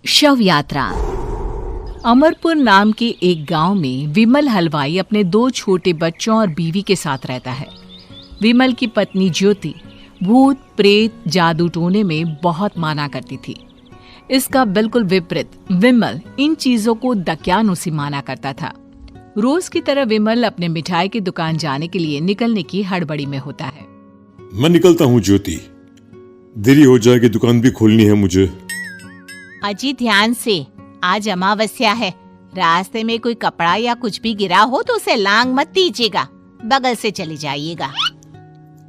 शव यात्रा। अमरपुर नाम के एक गांव में विमल हलवाई अपने 2 छोटे बच्चों और बीवी के साथ रहता है। विमल की पत्नी ज्योति भूत प्रेत जादू टोने में बहुत माना करती थी। इसका बिल्कुल विपरीत विमल इन चीजों को दक्यानुसी माना करता था। रोज की तरह विमल अपने मिठाई की दुकान जाने के लिए निकलने की हड़बड़ी में होता है। मैं निकलता हूँ ज्योति, देरी हो जाएगी, दुकान भी खोलनी है मुझे। अजी ध्यान से, आज अमावस्या है। रास्ते में कोई कपड़ा या कुछ भी गिरा हो तो उसे लांग मत दीजिएगा, बगल से चले जाइएगा।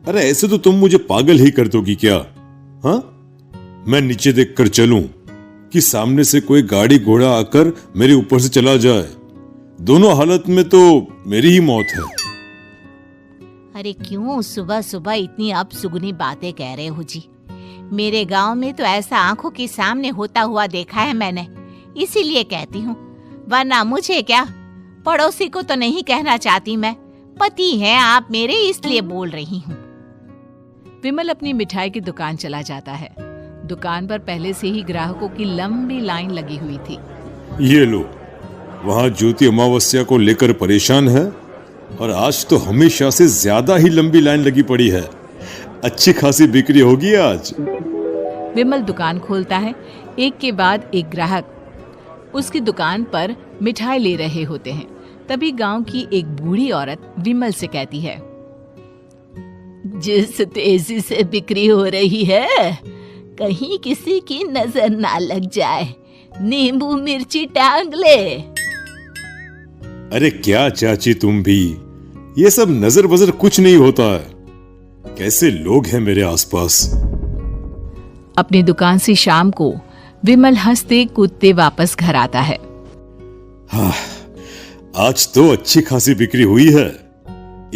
अरे ऐसे तो तुम मुझे पागल ही कर दोगी क्या? हाँ, मैं नीचे देखकर चलूं कि सामने से कोई गाड़ी घोड़ा आकर मेरे ऊपर से चला जाए? दोनों हालत में तो मेरी ही मौत है। अरे क्यों सुबह सुबह इतनी अपसुगनी बातें कह रहे हो जी? मेरे गांव में तो ऐसा आंखों के सामने होता हुआ देखा है मैंने, इसीलिए कहती हूँ, वरना मुझे क्या, पड़ोसी को तो नहीं कहना चाहती मैं। पति हैं आप मेरे, इसलिए बोल रही हूँ। विमल अपनी मिठाई की दुकान चला जाता है। दुकान पर पहले से ही ग्राहकों की लंबी लाइन लगी हुई थी। ये लो, वहाँ ज्योति अमावस्या को लेकर परेशान है और आज तो हमेशा से ज्यादा ही लंबी लाइन लगी पड़ी है। अच्छी खासी बिक्री होगी आज। विमल दुकान खोलता है। एक के बाद एक ग्राहक उसकी दुकान पर मिठाई ले रहे होते हैं। तभी गांव की एक बूढ़ी औरत विमल से कहती है, जिस तेजी से बिक्री हो रही है, कहीं किसी की नजर ना लग जाए, नींबू मिर्ची टांग ले। अरे क्या चाची तुम भी, ये सब नजर बजर कुछ नहीं होता है। कैसे लोग हैं मेरे आसपास। अपनी दुकान से शाम को विमल हंसते कूदते वापस घर आता है। हाँ, आज तो अच्छी खासी बिक्री हुई है।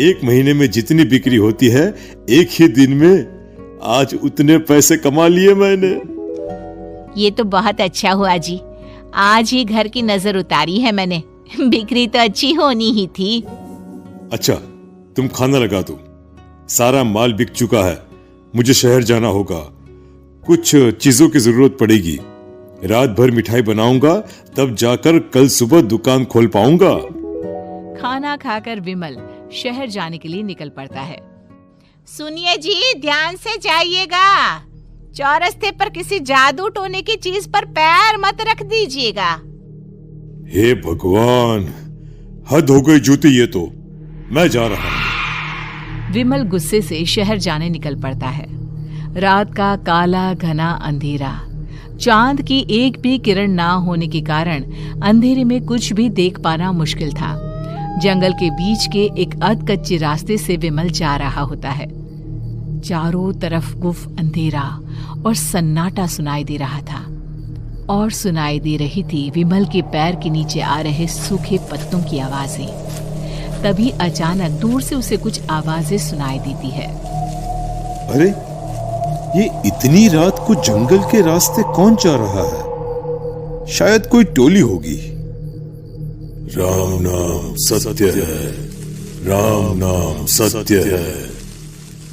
1 महीने में जितनी बिक्री होती है, एक ही दिन में आज उतने पैसे कमा लिए मैंने। ये तो बहुत अच्छा हुआ जी, आज ही घर की नजर उतारी है मैंने। बिक्री तो अच्छी होनी ही थी। अच्छा, तुम खाना लगा दो, सारा माल बिक चुका है। मुझे शहर जाना होगा, कुछ चीजों की जरूरत पड़ेगी। रात भर मिठाई बनाऊंगा, तब जाकर कल सुबह दुकान खोल पाऊंगा। खाना खाकर विमल शहर जाने के लिए निकल पड़ता है। सुनिए जी, ध्यान से जाइएगा। चौरस्ते पर किसी जादू टोने की चीज पर पैर मत रख दीजिएगा। हे भगवान, हद हो गई ज्योति, ये तो मैं जा रहा हूं। विमल गुस्से से शहर जाने निकल पड़ता है। रात का काला घना अंधेरा, चांद की एक भी किरण ना होने के कारण अंधेरे में कुछ भी देख पाना मुश्किल था। जंगल के बीच के एक अधकच्चे रास्ते से विमल जा रहा होता है। चारों तरफ गुफ अंधेरा और सन्नाटा सुनाई दे रहा था, और सुनाई दे रही थी विमल के पैर के नीचे आ रहे सूखे पत्तों की आवाजें। तभी अचानक दूर से उसे कुछ आवाजें सुनाई देती है। अरे, ये इतनी रात को जंगल के रास्ते कौन जा रहा है? शायद कोई टोली होगी। राम नाम सत्य है, राम नाम सत्य है,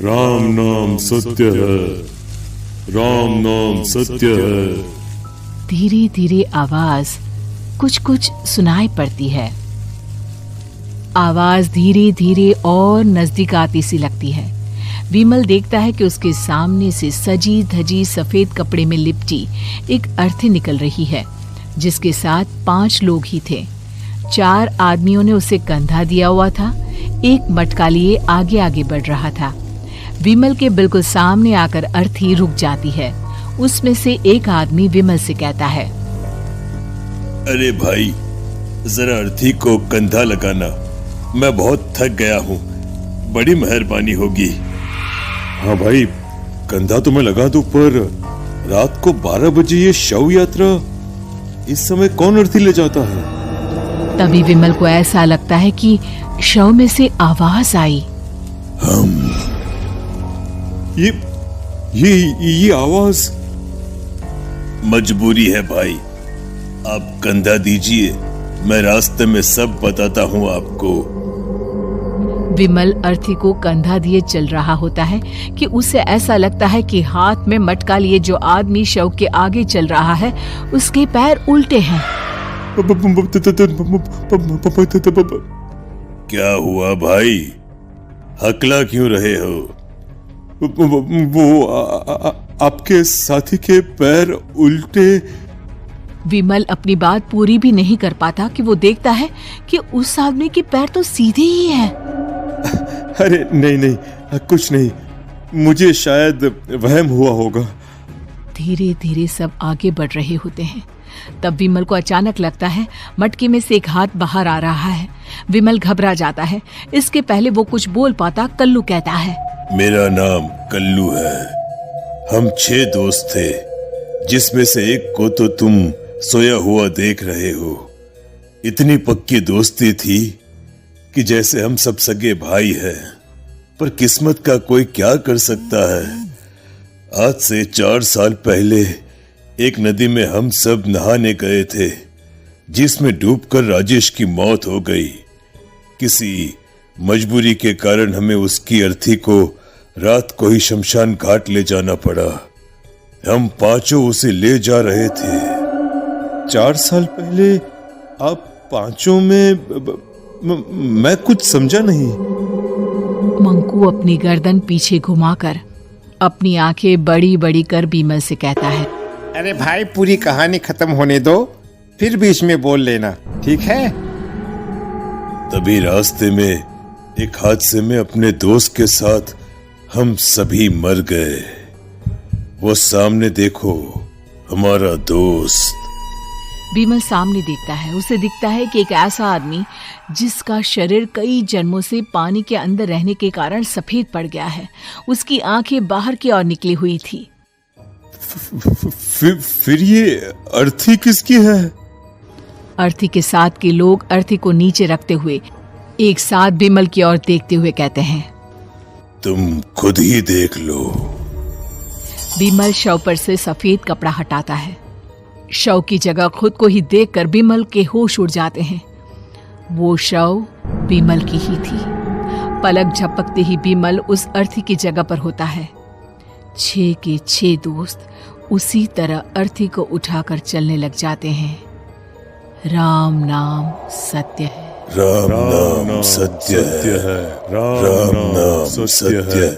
राम नाम सत्य है, राम नाम सत्य है। धीरे धीरे आवाज कुछ कुछ सुनाई पड़ती है। आवाज धीरे धीरे और नजदीक आती सी लगती है। विमल देखता है कि उसके सामने से सजी धजी सफेद कपड़े में लिपटी एक अर्थी निकल रही है, जिसके साथ 5 लोग ही थे। 4 आदमियों ने उसे कंधा दिया हुआ था। एक मटका लिए आगे आगे बढ़ रहा था। विमल के बिल्कुल सामने आकर अर्थी रुक जाती है। उसमें से एक आदमी विमल से कहता है, अरे भाई, जरा अर्थी को कंधा लगाना, मैं बहुत थक गया हूँ, बड़ी मेहरबानी होगी। हाँ भाई, कंधा तो मैं लगा दूं, पर रात को 12 बजे ये शव यात्रा, इस समय कौन अर्थी ले जाता है? तभी विमल को ऐसा लगता है कि शव में से आवाज आई, ये आवाज। मजबूरी है भाई, आप कंधा दीजिए, मैं रास्ते में सब बताता हूँ आपको। विमल अर्थी को कंधा दिए चल रहा होता है कि उसे ऐसा लगता है कि हाथ में मटका लिए जो आदमी शव के आगे चल रहा है उसके पैर उल्टे हैं। क्या हुआ भाई, हकला क्यों रहे हो? वो आपके साथी के पैर उल्टे। विमल अपनी बात पूरी भी नहीं कर पाता कि वो देखता है कि उस आदमी के पैर तो सीधे ही हैं। अरे नहीं, कुछ नहीं, मुझे शायद वहम हुआ होगा। धीरे धीरे सब आगे बढ़ रहे होते हैं। तब विमल को अचानक लगता है मटके में से एक हाथ बाहर आ रहा है। विमल घबरा जाता है। इसके पहले वो कुछ बोल पाता, कल्लू कहता है, मेरा नाम कल्लू है। हम 6 दोस्त थे, जिसमें से एक को तो तुम सोया हुआ देख रहे हो। इतनी पक्की दोस्ती थी कि जैसे हम सब सगे भाई हैं। पर किस्मत का कोई क्या कर सकता है। आज से 4 साल पहले एक नदी में हम सब नहाने गए थे, जिसमें डूबकर राजेश की मौत हो गई। किसी मजबूरी के कारण हमें उसकी अर्थी को रात को ही शमशान घाट ले जाना पड़ा। हम 5 उसे ले जा रहे थे। 4 साल पहले आप 5 में मैं कुछ समझा नहीं। मंकू अपनी गर्दन पीछे घुमाकर अपनी आंखें बड़ी बड़ी कर बीमल से कहता है, अरे भाई, पूरी कहानी खत्म होने दो, फिर बीच में बोल लेना, ठीक है? तभी रास्ते में एक हादसे में अपने दोस्त के साथ हम सभी मर गए। वो सामने देखो, हमारा दोस्त। बीमल सामने देखता है। उसे दिखता है कि एक ऐसा आदमी जिसका शरीर कई जन्मों से पानी के अंदर रहने के कारण सफेद पड़ गया है। उसकी आंखें बाहर की ओर निकली हुई थी। फिर ये अर्थी किसकी है? अर्थी के साथ के लोग अर्थी को नीचे रखते हुए एक साथ बीमल की ओर देखते हुए कहते हैं, तुम खुद ही देख लो। बीमल शव पर से सफेद कपड़ा हटाता है। शव की जगह खुद को ही देखकर बीमल के होश उड़ जाते हैं। वो शव बीमल की ही थी। पलक झपकते ही बीमल उस अर्थी की जगह पर होता है। 6 के 6 दोस्त उसी तरह अर्थी को उठाकर चलने लग जाते हैं। राम नाम सत्य है। राम नाम सत्य है। राम नाम सत्य है।